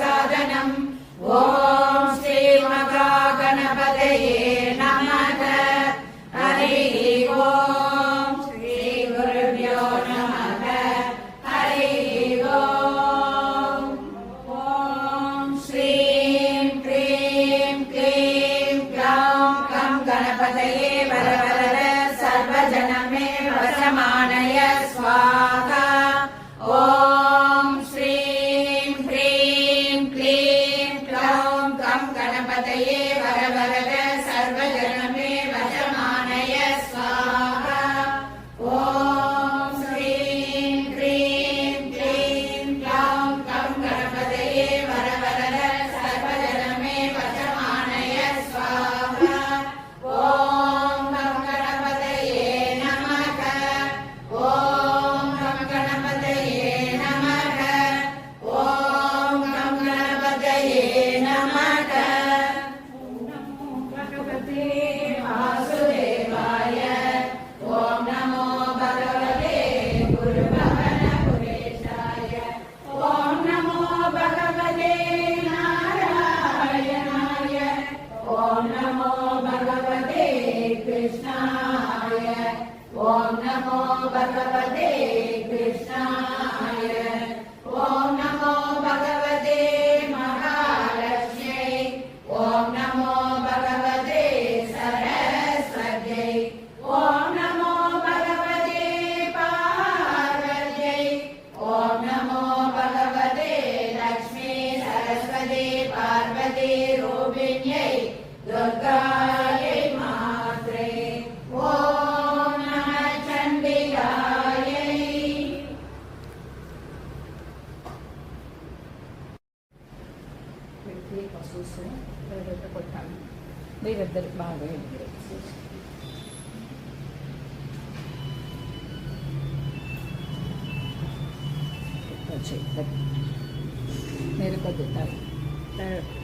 साधनम् ॐ श्रीमहागणपतये नमः। हरिः ॐ श्रीगुरुभ्यो नमः। हरिः ॐ श्रीं क्रीं क्लीं ग्लौं गं गणपतये वरवरद सर्वजनमे वशमानय स्वाहा।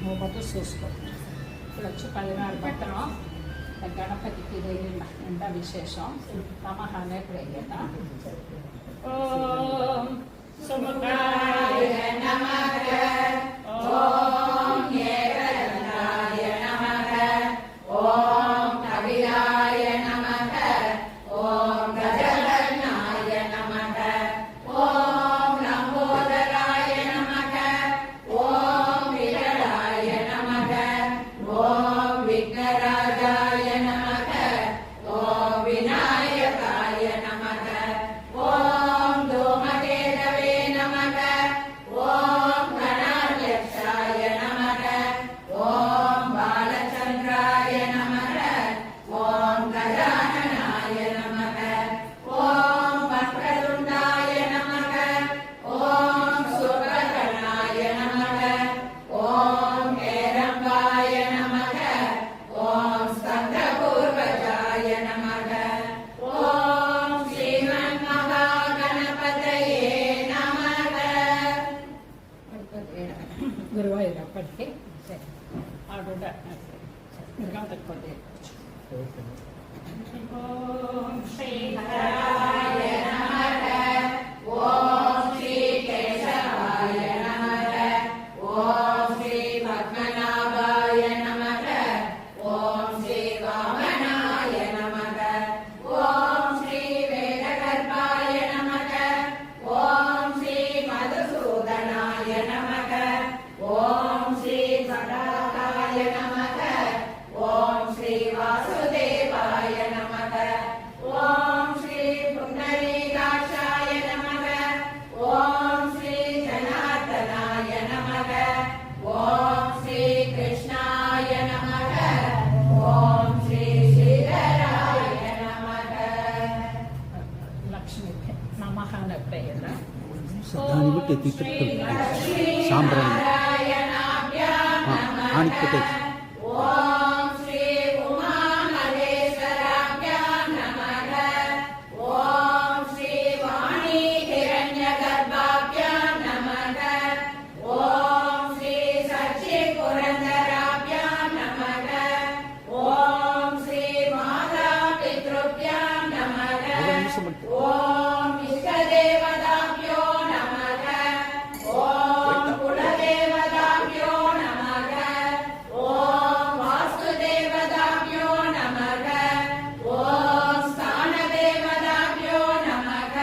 మూమతో చూసుకో ఇప్పుడు వచ్చి 14 బట్టలు గణపతికి ఎంత విశేషం నమఃనే ప్రేయత ఓం సుముఖాయ నమః ఓం ఏకదంతాయ నమః ఓం కవిరాయ నమః ఓం గజగణాయ నమః ఓం లంబోదరాయ నమః ఓం విరళాయ నమః ఓం విఘ్నరాజాయ నమః ఓం వినాయకాయ నమః ఓం ధూమకేతవే ಓಕೆ ಸರಿ ಆಡೋಡ ಮಿರ್ಗಾಂ ತಕ್ಕೊಂಡೆ ಓಂ ಶ್ರೀ ಹರಾಯ ನಮಃ ಓಂ ಶ್ರೀ ಕೇಶವಾಯ ನಮಃ ಓಂ ಶ್ರೀ ಪದ್ಮನಾಭಾಯ ನಮಃ ಓಂ ಶ್ರೀ ವಾಮನಾಯ ನಮಃ ಓಂ ಶ್ರೀ ವೇದಗರ್ಭಾಯ ನಮಃ ಓಂ ಶ್ರೀ ಮಧುಸೂದನಾಯ ನಮಃ ಓಂ ಶ್ರೀ ಸದಾಕಾಯ ನಮಃ ಓಂ ಶ್ರೀ ವಾಸುದೇವಾಯ ನಮಃ ಓಂ ಶ್ರೀ ಪುಂಡರೀಕಾಕ್ಷಾಯ ನಮಃ ಓಂ ಶ್ರೀ ಜನಾರ್ದನಾಯ ನಮಃ ಓಂ ಶ್ರೀ ಕೃಷ್ಣಾಯ ನಮಃ ಓಂ ಶ್ರೀ ಶ್ರೀಧರಾಯ ನಮಃ ಲಕ್ಷ್ಮೀ ನಮಃ ನಪ್ಪೆಯಲ್ಲ ಶ್ರದ್ಧಾನಿ ಬಿಟ್ಟು ಸಾಂಬ್ರಾಣಿ ನಾರಾಯಣಾಭ್ಯಾಂ ಆಣಿಕ್ಬಿಟ್ಟೆ ಓಂ ಶ್ರೀ ಉಮಾಮಹೇಶ್ವರಾಭ್ಯಾಂ ನಮಃ ಓಂ ಶ್ರೀ ವಾಣಿ ಹಿರಣ್ಯಗರ್ಭಾಭ್ಯಾಂ ನಮಃ ಓಂ ಶ್ರೀ ಸಚಿ ಪುರಂದರಾಭ್ಯಾಂ ನಮಃ ಓಂ ಶ್ರೀ ಮಾತಾ ಪಿತೃಭ್ಯಾಂ ನಮಃ ಓಂ ಇಷ್ಟದೇವತಾಭ್ಯೋ ನಮಃ ಓಂ ಕುಲದೇವತಾಭ್ಯೋ ನಮಃ ಓಂ ವಾಸ್ತುದೇವತಾಭ್ಯೋ ನಮಃ ಓಂ ಸ್ಥಾನದೇವತಾಭ್ಯೋ ನಮಃ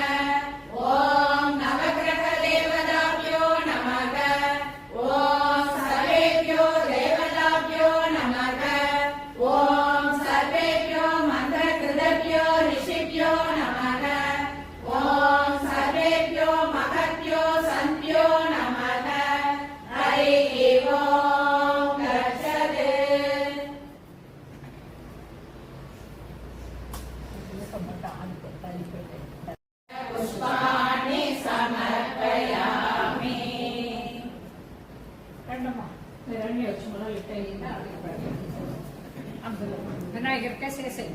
ಓಂ ನವಗ್ರಹ ದೇವತಾಭ್ಯೋ ನಮಃ ಓಂ ಸರ್ವೇಭ್ಯೋ ದೇವತಾಭ್ಯೋ ನಮಃ ಓಂ ಸರ್ವೇಭ್ಯೋ ಮಂತ್ರಕೃತಭ್ಯೋ ಋಷಿಭ್ಯೋ ನಮಃ ಓಂ ಸರ್ವೇಭ್ಯೋ ಮಹತ್ಯೋ ಸಂತ್ಯೋ ನಮಃ ಹರಿ ಓಂ ಗಚ್ಚತೆ ಪುಷ್ಪಾಣಿ ಸಮರ್ಪಯಾಮಿ கண்டம்மா இந்த 2 லட்சம் லிட்டரியில் அப்துல் விநாயகருக்கு சேசை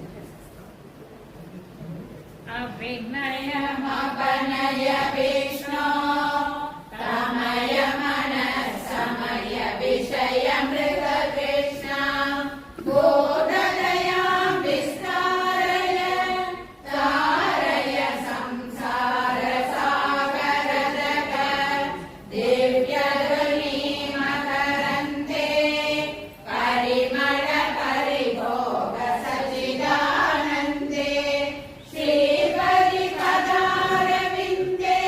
अभिनयमपनय विष्णो तमय मनस्समय विषयमृग कृष्ण बोधदयां विस्तारय तारय संसार सागरजग दिव्यध्वनि मकरन्ते परिमळ परिभोग सच्चिदानन्दे श्रीपदि पदारविन्दे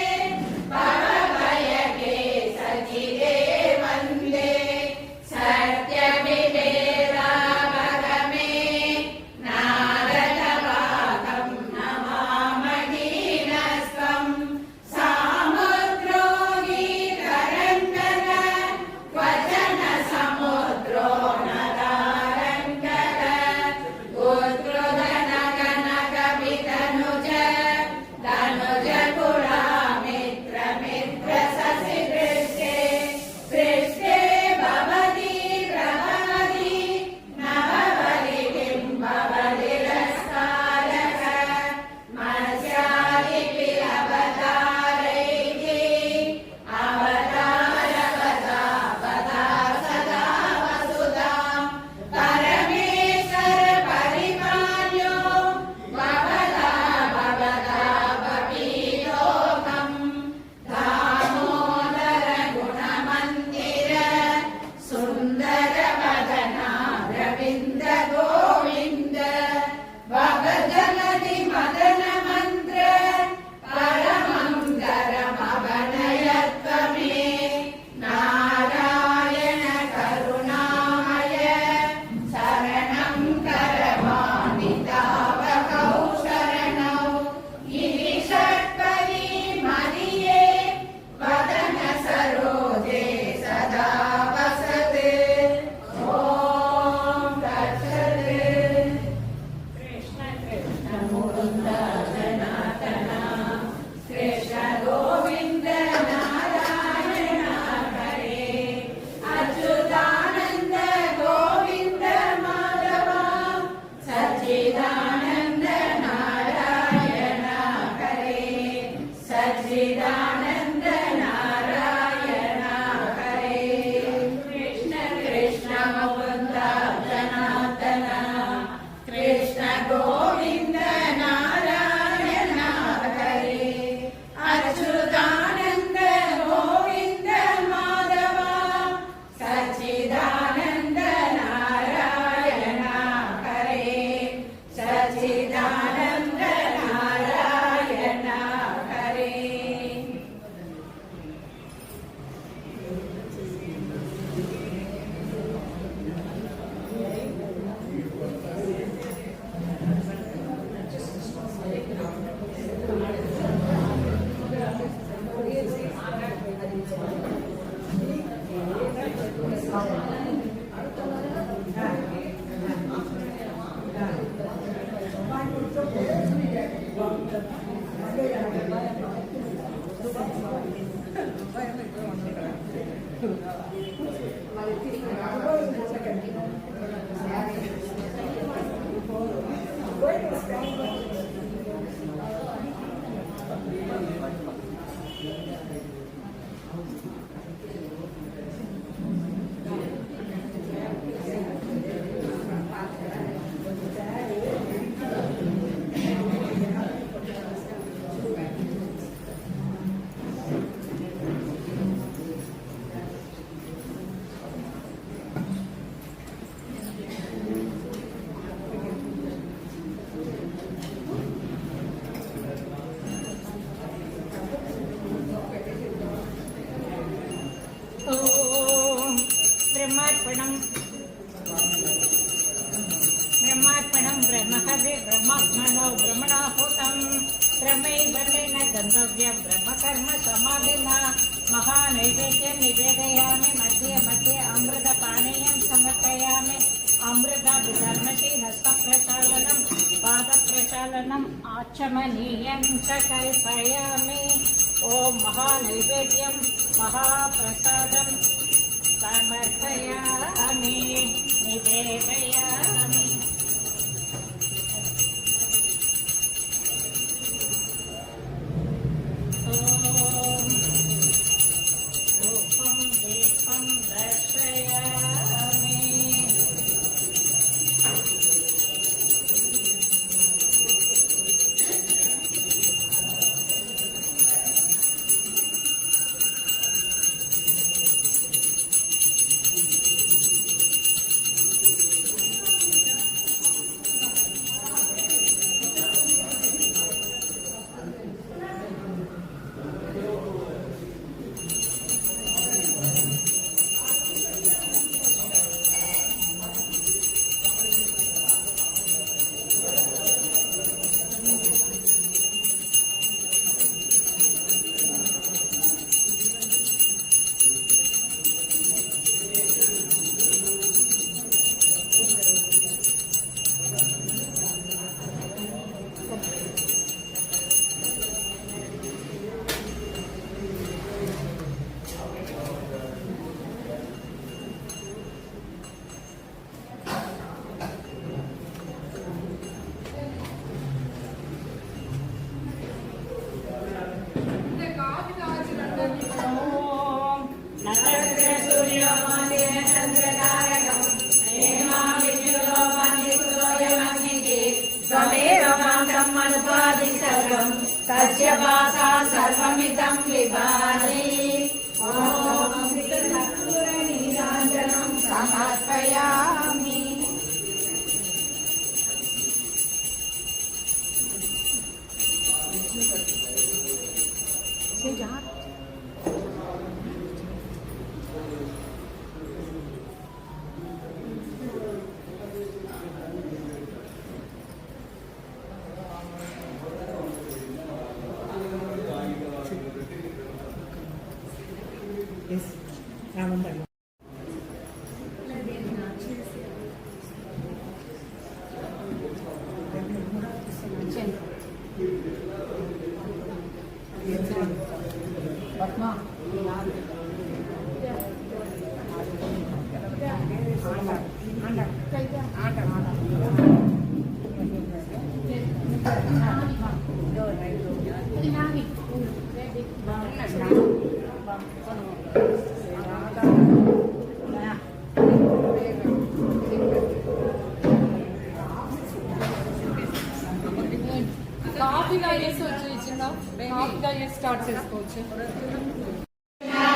ಓಂ ಬ್ರಹ್ಮಾರ್ಪಣಂ ಬ್ರಹ್ಮಾರ್ಪಣಂ ಬ್ರಹ್ಮಹವಿ ಬ್ರಹ್ಮಾತ್ಮನೋ ಬ್ರಹ್ಮಣಾಹುತಂ ಬ್ರಹ್ಮೈವರ್ಣೇನ ಗಂಧವ್ಯಂ ಬ್ರಹ್ಮಕರ್ಮ ಸಮಾಧಿನ ಮಹಾನೈವೇದ್ಯಂ ನಿವೇದಯಾಮಿ ಮಧ್ಯೆ ಮಧ್ಯೆ ಅಮೃತಪಾನೀಯಂ ಸಮರ್ಪಯಾಮಿ ಅಮೃತಾಭಿಧರ್ಮಶಿ ಹಸ್ತಪ್ರಚಾಲನಂ ಪಾದಪ್ರಚಾಲನಂ ಆಚಮನೀಯಂ ಚ ಕಲ್ಪಯಾಮಿ ಓಂ ಮಹಾನೈವೇದ್ಯಂ महाप्रसादं समर्पयामि निवेदयामि ॐ धूपं दीपं दर्शयामि तस्य वासा सर्वमिदं विभाति ॐ कर्पूरनीराञ्जनं समर्पयामि Yes, Ramandaga. Padma. కాఫీగా వేసి వచ్చి ఇచ్చిందా కాఫీగా వేసి స్టార్ట్ చేసుకోవచ్చు ये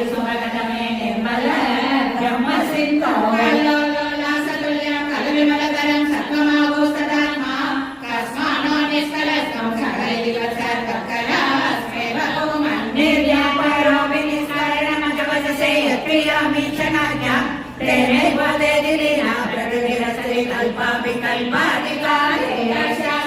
సుమగతమే నిర్మల బ్రహ్మ సింధో కల్లోలాసతుల్యం కలవిమలతరం సర్వమాగోస్తదాత్మ కస్మానో నిష్కలత్వం సకలైవ సర్వకళాస్మేవ భూమన్ నిర్వ్యాపారో వినిస్కరణమజవసే యత్ప్రియామీక్షణాజ్ఞాం తేనైవ దేదిలీనా ప్రకృతిరస్త్రీ కల్పా వికల్పాధికారే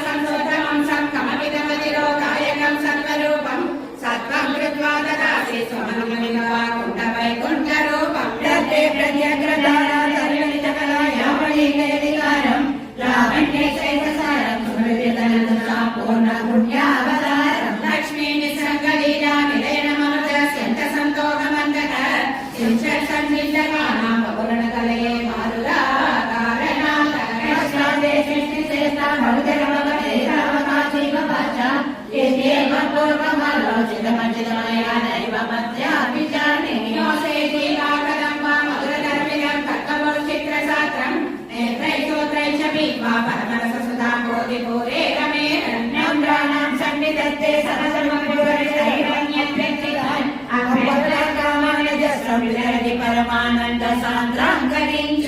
సంశోధమంసం కమవిదమతిలోకాయకం సర్వరూపం సత్వం కృత్వా దదాసి స్వమనుమివా కుండవైకుంఠరూపం ప్రత్యే ప్రత్యగ్రధారాధర్మనితకలాయామణీకేదికారం లావణ్యే చైతసారం స్మృతితనందసా పూర్ణ పుణ్యావతారం లక్ష్మీ నిసంగలీలా నిలయనమనుజస్యంత సంతోషమంగత సించత్ సన్నిధమానాం బహుళనకలయే మారులా కష్టాదే సృష్టి శ్రేష్టా భగవతే రామకాశీమవాచ ఏదేవ పూర్వమాలోచితమచితమయా నైవ మధ్యాపి జానే నమ్రాణాం సన్నిధత్తే సహసర్వపురైరణ్యవ్యక్తిగాన్ అభ్యర్థకామానజస్రం విదరతి పరమానంద సాంద్రాంగరించ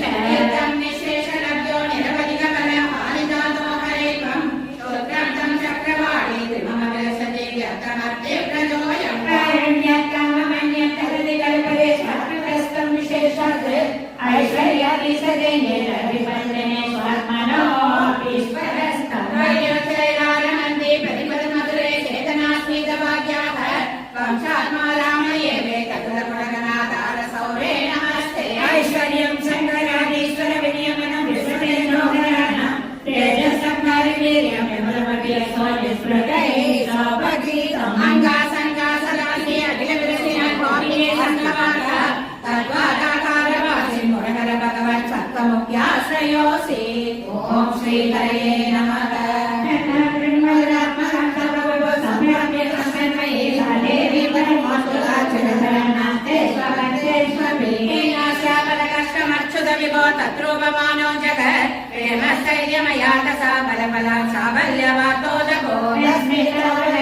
ఐశ్వర్యాదిశదేనే రవిపంచనే స్వర్మనో ఈశ్వరస్థం ఐశ్వర్యం సంగరాధీశ్వర వినియమనం విశ్వమేనోహరాణ తేజస్సంహారి వీర్యం విమలమతి స్మృతై సౌభగీతం సత్వముఖ్యాశ్రయోసి ఓం శ్రీహరయే నమః తత్రూపమానో జగత్ ప్రేమస్థైర్యమయాత సా బలబలా సాబల్యవాతో జగో లక్ష్మీపతే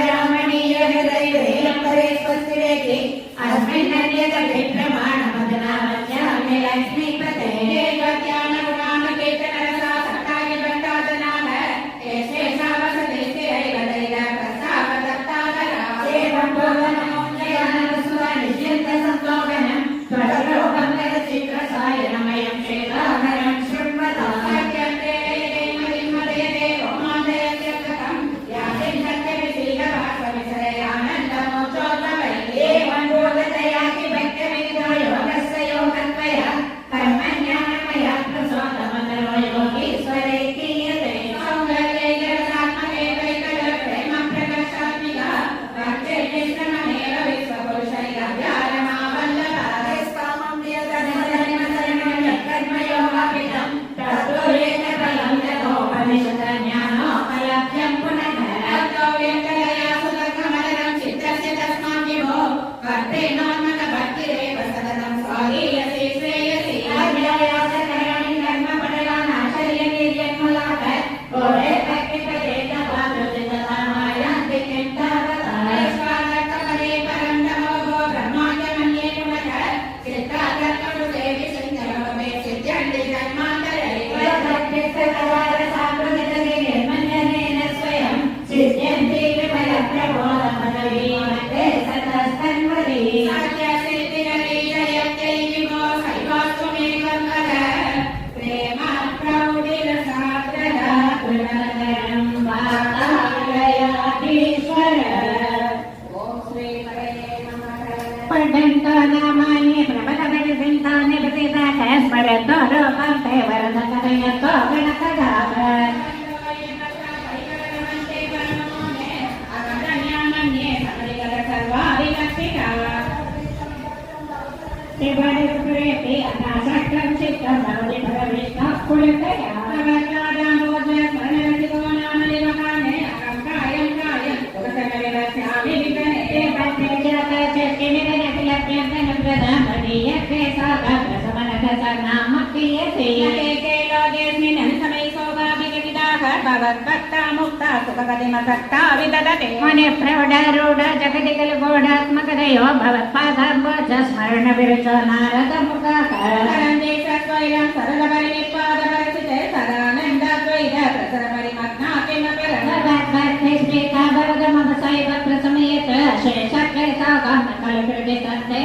భగవద్భక్త मुक्ता सुखगतिमसक्ता विदधते मुनि प्रौढारूढ जगदिकलगूढात्मकतयो भवत्पादाम्बोज स्मरणविरुचो नारदमुखाकारन्दे स्वैरं सरलपरिनिपादपरिचिते सदानन्दाद्वैत प्रसरपरिमग्नातिमपरणभक्तिस्मिताभवगमवसैव प्रसमयत शेषक्लेशाकामकलकृतिसन्ते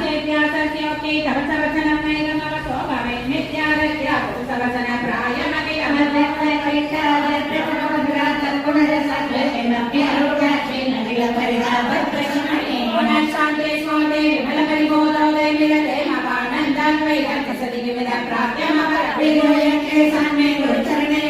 चेत्यासस्योक्ति तपसवचनं नैरमवसो भवेत् नित्यारत्या पुरुषवचन शान्ते स्वादे विमलपरिबोधो दैविरते मपानन्दान्वैतं प्रसति विविध प्राप्यमपरविदोयके सान्मे गुरुचरणे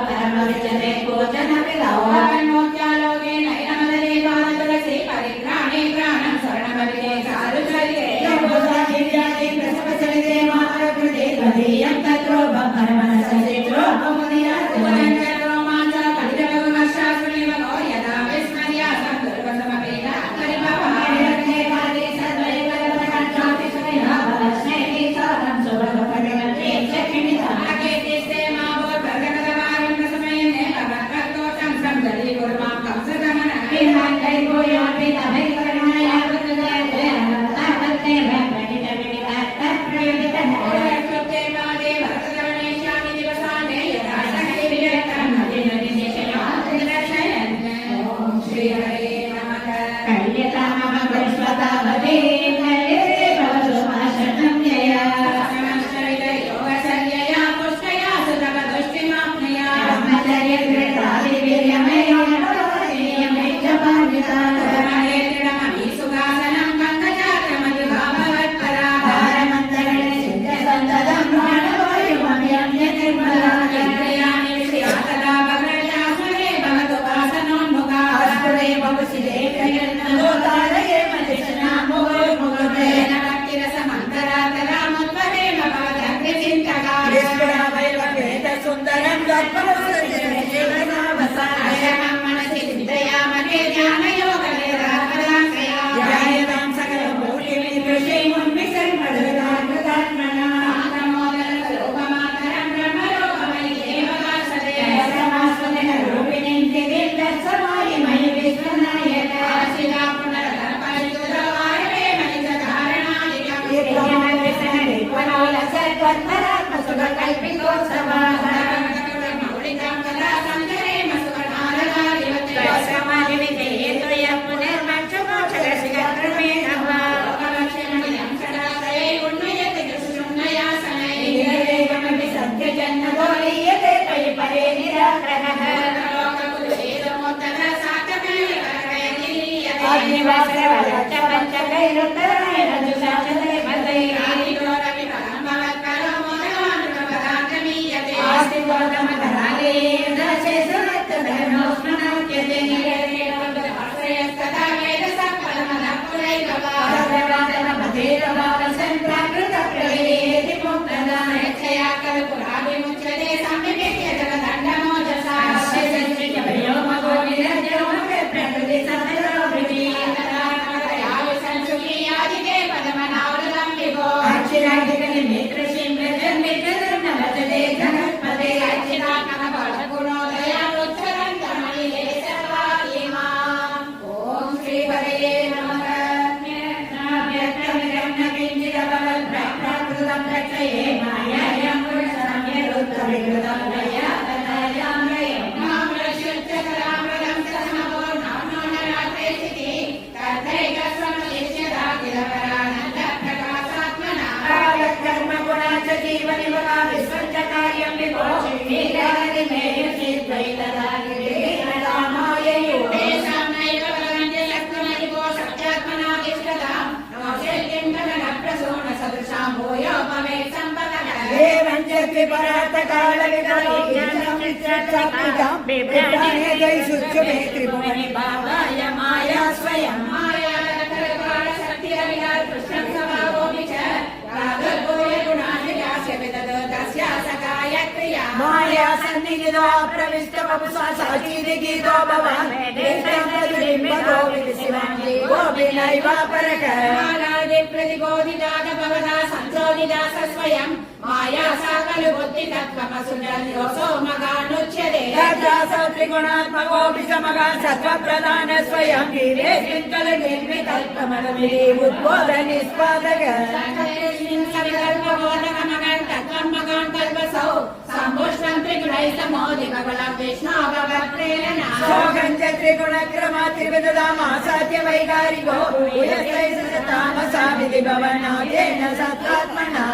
परमविजते भोजनविदौवन्मोक्त्यालोके नैनमदने पादतुलसी परिग्राणे प्राणं शरणमविदे सारुचरिते योगोदादिव्याति प्रसवचरिते मातरकृते त्वदीयं तत्रो भरमनसचित्रो भमुनियात् पुनञ्चरोमाञ्च कलितभवमर्शासुनिवगो यदा विस्मर्यासं दुर्गसमवेदा परिभवायते वादे सद्वैवलपटाचाति सुनिधा भवस्नेहि सारं सुभगपरिवते चकिमिता अकेतिस्ते मावो भगवतवारं प्रसमयने भगवत्वक्तोचं संदली कुर्मां कंसगमन विहान्तै भूयोऽपि तमै करुणया वृतदयते तावत्ते भ्रमणितविनितात्तप्रयोजितः ओरक्षुप्ते वादे भरतगमनेष्यामि दिवसाने यदा सकलि विरक्तं नदिनदिशया त्रिदर्शयन् ॐ श्रीहरे नमः कल्यतामः पुष्पतावते हरे भवतु भाषणं जया योगचर्यया पुष्टया सुतपदुष्टिमाप्नुया ब्रह्मचर्यकृतादिवीर्यमयो परमहेत्रिणमणि सुखासनं पङ्कजाक्रमयुगाभवत्परा भारमन्तरणे सिद्धसन्ततं प्राणवायुमम्यम्य निर्मलानि इंद्रियाणि विषया तदा भद्रजासुरे भवतु वासनोन्मुखा आस्तुरे बहुशिले प्रयत्नलोतारये मतिष्णामुगुर्मुगुरे तेन भक्तिरसमन्तरातरामुद्वरेम भवदग्निचिन्तका सुन्दरं अशमं मनसि चिन्तयामहे ध्यानयोगनिरात्मदाश्रया ध्यायतां सकलभूतिमिदृशैमुन्मिषन्मदृतात्मना आत्मोदनरूपमातरं ब्रह्मलोकमयि देवदासरे रूपिणीं दिव्यसमायि मयि विश्वनायक आशिला पुनरपरितुरवारे मणिचधारणादिकम् मौलिकां कदा सञ्चरेम सुवर्णारदारिवते लोकलक्ष्मणिं सदाश्रये उन्नयति दुष्टुन्नयासने सत्यजन्मगोलीयते त्वयि परे निराग्रहः लोककुलवेदमोत्तरः साकमेव करकयतिलीयते आदिवासवरच्च पञ्चकैरुत्तरायण दुशासने आदिलोरवि परम्भवत्करो मोदगानुपदाक्रमीयते आस्ति गौतमधराले दशेषरत्तधर्मोस्मनाख्यते आश्रयस्तदा वेदसः परमदपुरैकवा भद्रवादनभद्रवादसन्प्राकृतप्रवेदेति मुक्तदा यच्छया खलु पुराभिमुच्यते सम्यक् जगदण्डमोजसा संसुखीयादिके पदमनावृतं विभो ॐ श्रीहरये नमः माया स्वयं माया सन्निधितो प्रविष्ट वपुषा साचीति गीतो भवान् देशं प्रतिबिम्बतो विशिवं गोपिनैवापरक प्रतिबोधिताद भवदा संसोदि విదాస స్వయం మాయా సాకలు బుద్ధి తత్వమసుజన్యోసో మగానుచ్యతే త్రిగుణాత్మకో విషమగా సత్వప్రధాన స్వయం వీరే చింతల నిర్మితల్పమలమిరి ఉద్బోధ నిష్పాదక త్రిగుణ క్రమ త్రివిధామాసాధ్య వైకారికో తామసా విధి భవనాదేన సత్వాత్మనా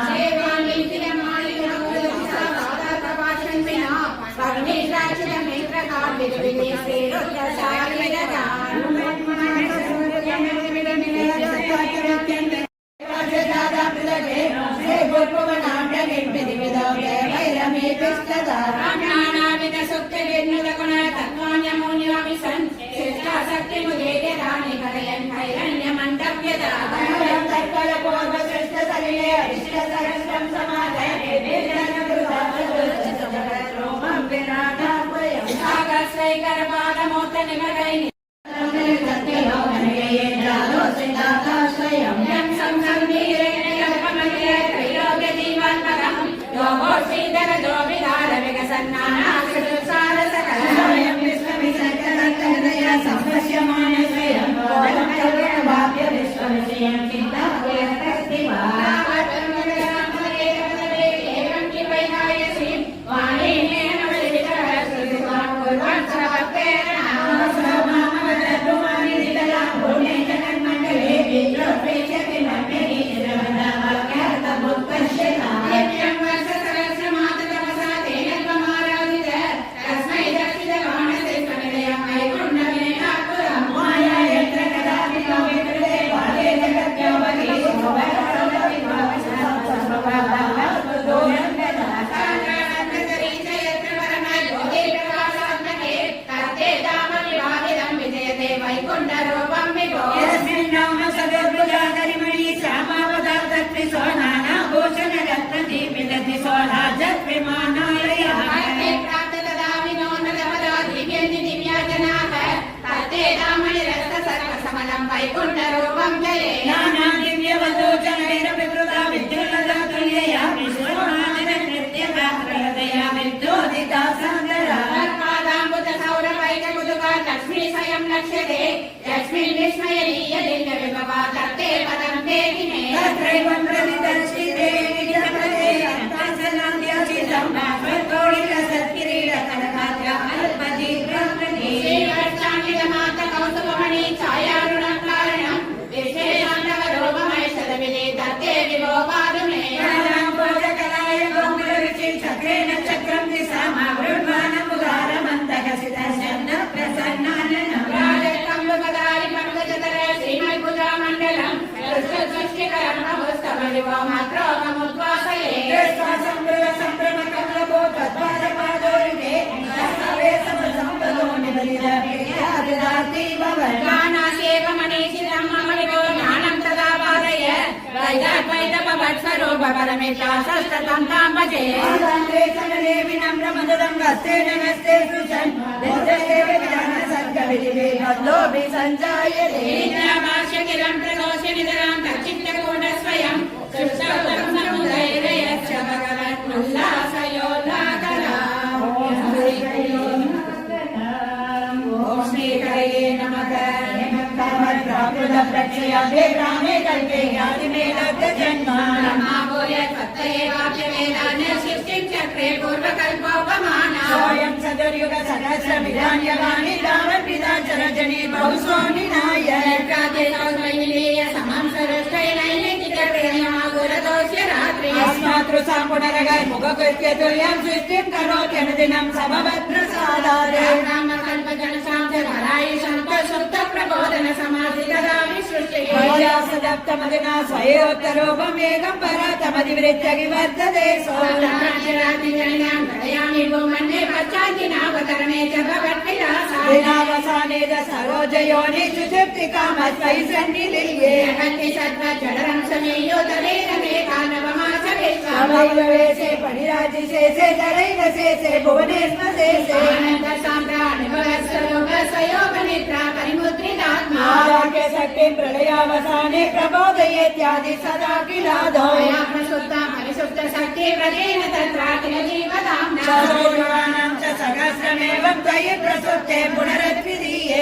शक्तिं प्रलयावसाने प्रबोधयेत्यादि सदा किलादो प्रसुप्त परिसुप्त शक्ति प्रदेन तत्राखिल जीवदाम्ना सर्वगुणानां च सहस्रमेवं त्वयि प्रसुप्ते पुनरद्वितीये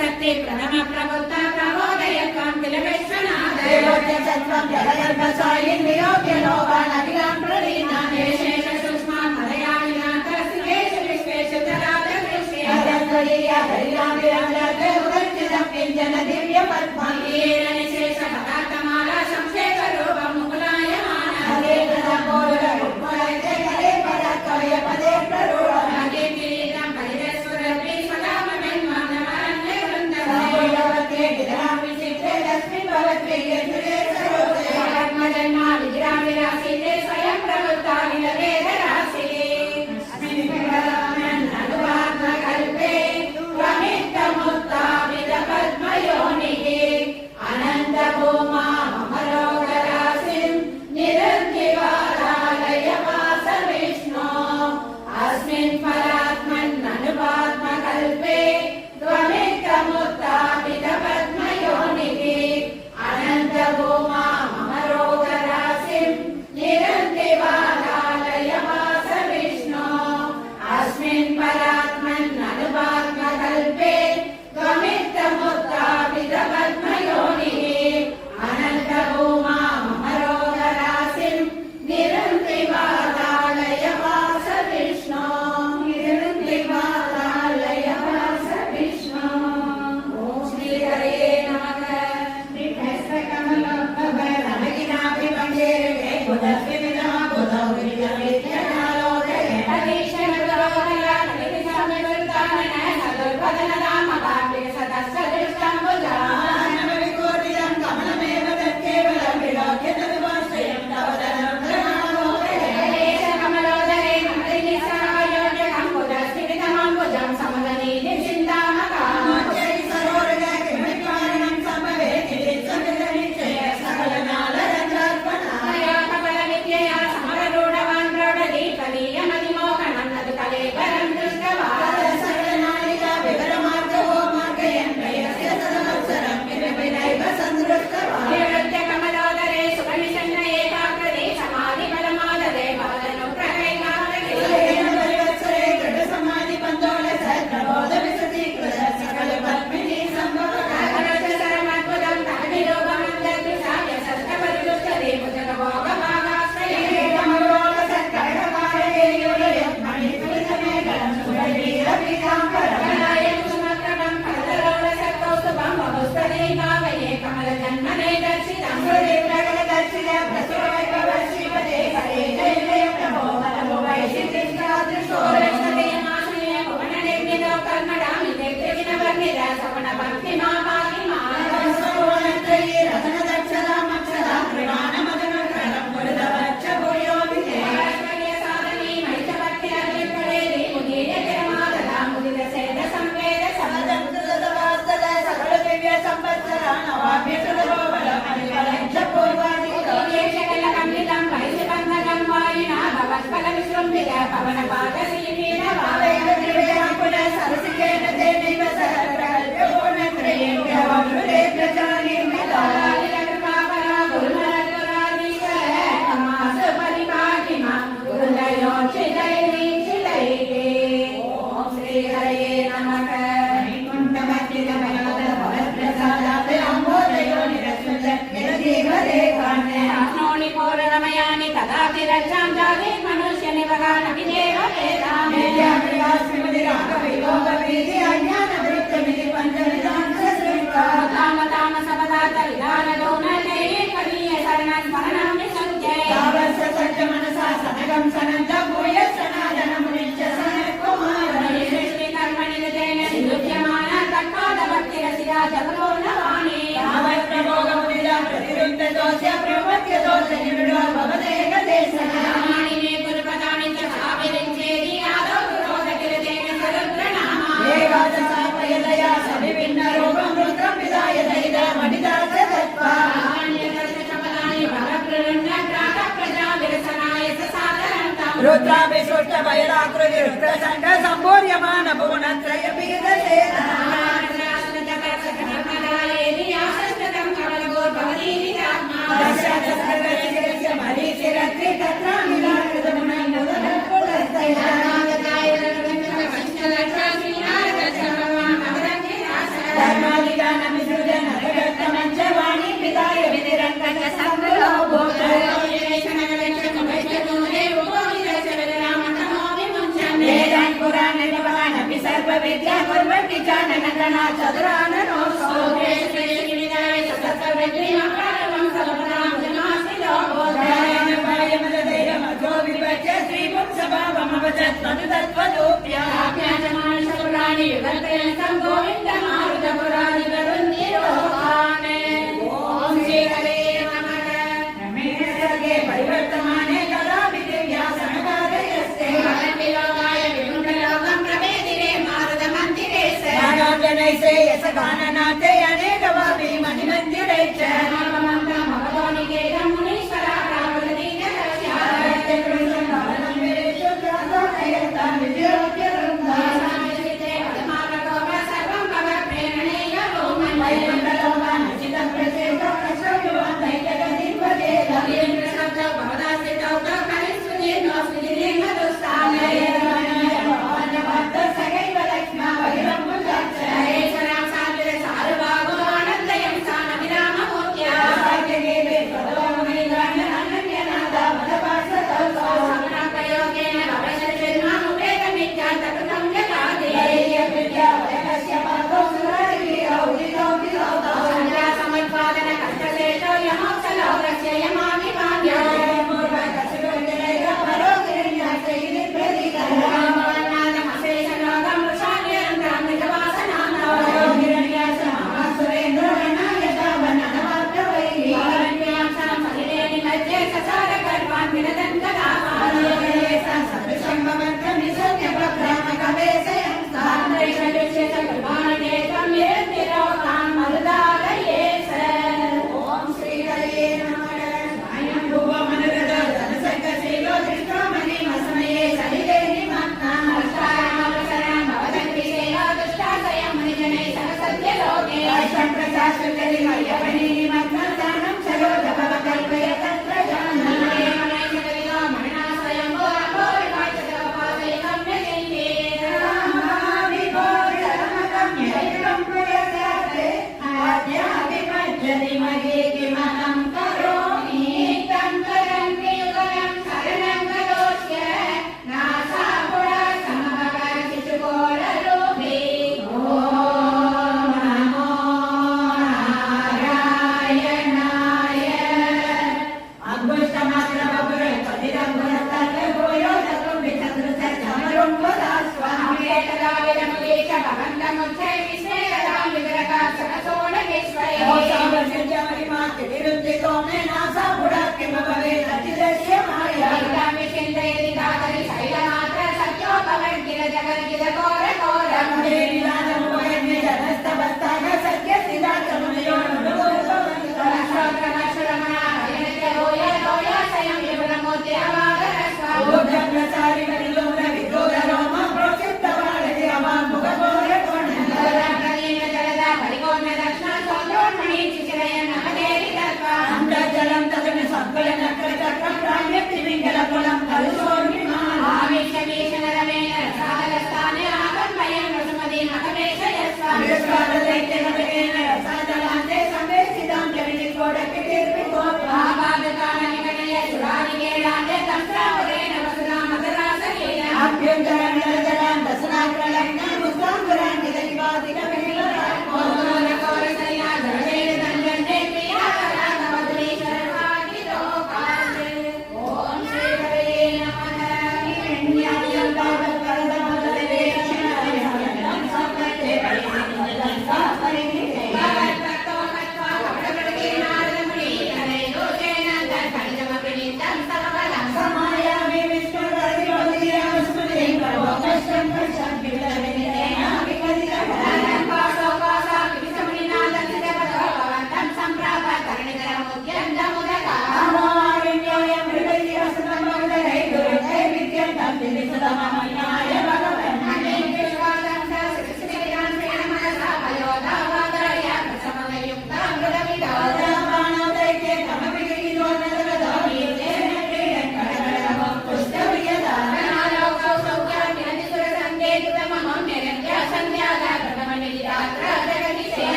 शक्ति प्रथम प्रबुद्ध प्रबोधयत्वं किल विश्वनाथ देवोच्च सत्त्वं जलगर्भसायिन् वियोग्य लोकानखिलां प्रलीनां शेष सूक्ष्म मलयामिनान्तरस्वेषु विश्वेषु तरादृश्ये अदन्त्वलीया हरिलामिराजाते उदर्चितं किञ्चन दिव्यपद्मं येन निशेष पदार्थमाला संक्षेपरूपं मुकुलायमान हरे प्रदम्बोदरमुक्मलैते हरे पदत्वय पदे प्ररूढम् अगे किरीटं परिरस्फुरद्भि स्वधाममेन्मानमरण्यवृन्दं भगवते गिरामि चित्रे लक्ष्मी भवत्वे यजुरे सरोजे आत्मजन्मा विरामिरासीते स्वयं प्रवृत्ता विलवेदरासि अनुवात्मकल्पे त्वमित्तमुत्तापितपद्मयोनिः अनन्तभूमामरोगरासिं निरन्तिवारालयवास विष्णो अस्मिन् परात्मन्ननुवात्मकल्पे त्वमित्तमुत्तापितपद्मयोनिः अनन्तभूमामरोगरासिं निरन्तिवारालयवास विष्णो अस्मिन् परात्मन्ननुवात्मकल्पे त्वमित्तमुत्तापितपद्मयोनिः अनन्तभूमामरोगरासिं निरन्तिवारालयवास विष्णो निरन्तिवारालयवास विष्णो ॐ श्रीहरे नमः श्रीहस्रकमलोद्भवनमगिनाभिमङ्गेरे बुधस्विमिदः बुधौ विजयविद्यनालोदये मानवविकोटितं कमलमेव तत्केवलं विलोक्य तदुपाश्रयं तव धनं प्रणामोदये जय सरोरजय किमकारणं सम्भवेति समिधनिश्चय सकलनालरङ्गार्पणा सकलनालिका विवरमार्गो मार्गयन् प्रयस्य सदवत्सरं किमपि नैव सन्दृष्टवान् सुरेण परिवत्सरे दृढसमाधिपन्दोल सद्प्रबोधविशदीकृत सकलपद्मिनी सम्भवः रुद्राभिषुष्ट भैराकृति रुद्रसण्ड सम्भूर्यमान भुवनत्रय बीजसेना विसृजन जगत्तमञ्चवाणी पिताय विनिरङ्गज संगलो वेदान् पुराण निवान सर्व विद्या कुर्वन्ति जानन गणा चतुराननो परिवर्तमाने कला विद्या सनकादयस्ते जनैसे यस गाननाथे अनेक वापि मणिमन्दिरे च जलम तदन संकलन चक्र